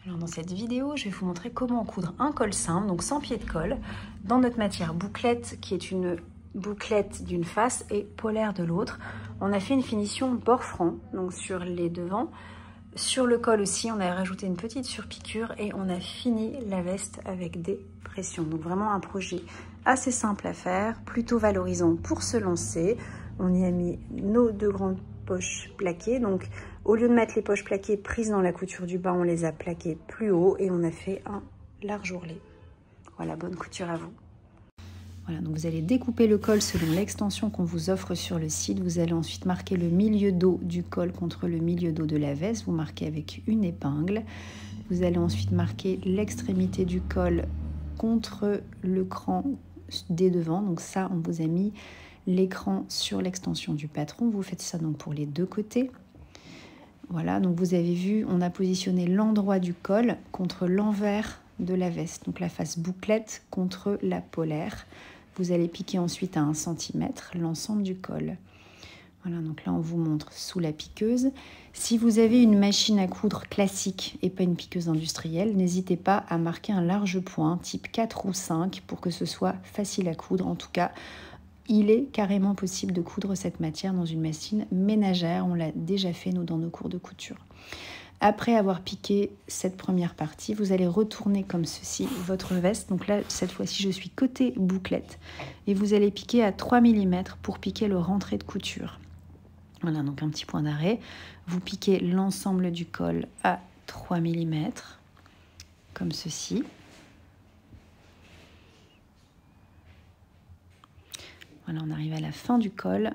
Alors dans cette vidéo, je vais vous montrer comment coudre un col simple, donc sans pied de colle, dans notre matière bouclette, qui est une bouclette d'une face et polaire de l'autre. On a fait une finition bord franc, donc sur les devants. Sur le col aussi, on a rajouté une petite surpiqûre et on a fini la veste avec des pressions. Donc vraiment un projet assez simple à faire, plutôt valorisant pour se lancer. On y a mis nos deux grandes poches plaquées. Donc au lieu de mettre les poches plaquées prises dans la couture du bas, on les a plaquées plus haut et on a fait un large ourlet. Voilà, bonne couture à vous. Voilà, donc vous allez découper le col selon l'extension qu'on vous offre sur le site. Vous allez ensuite marquer le milieu dos du col contre le milieu dos de la veste. Vous marquez avec une épingle. Vous allez ensuite marquer l'extrémité du col contre le cran des devants. Donc ça, on vous a mis l'écran sur l'extension du patron. Vous faites ça donc pour les deux côtés. Voilà, donc vous avez vu, on a positionné l'endroit du col contre l'envers de la veste. Donc la face bouclette contre la polaire. Vous allez piquer ensuite à 1 cm l'ensemble du col. Voilà, donc là on vous montre sous la piqueuse. Si vous avez une machine à coudre classique et pas une piqueuse industrielle, n'hésitez pas à marquer un large point, type 4 ou 5, pour que ce soit facile à coudre. En tout cas, il est carrément possible de coudre cette matière dans une machine ménagère. On l'a déjà fait, nous, dans nos cours de couture. Après avoir piqué cette première partie, vous allez retourner comme ceci votre veste. Donc là, cette fois-ci, je suis côté bouclette. Et vous allez piquer à 3 mm pour piquer le rentré de couture. Voilà, donc un petit point d'arrêt. Vous piquez l'ensemble du col à 3 mm, comme ceci. Voilà, on arrive à la fin du col.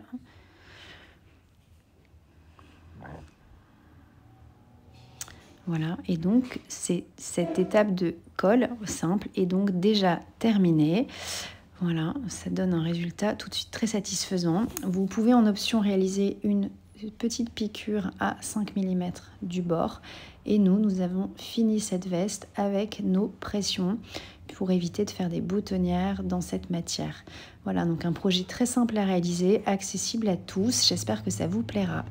Voilà, et donc cette étape de col simple est donc déjà terminée. Voilà, ça donne un résultat tout de suite très satisfaisant. Vous pouvez en option réaliser une petite piqûre à 5 mm du bord. Et nous avons fini cette veste avec nos pressions pour éviter de faire des boutonnières dans cette matière. Voilà, donc un projet très simple à réaliser, accessible à tous. J'espère que ça vous plaira.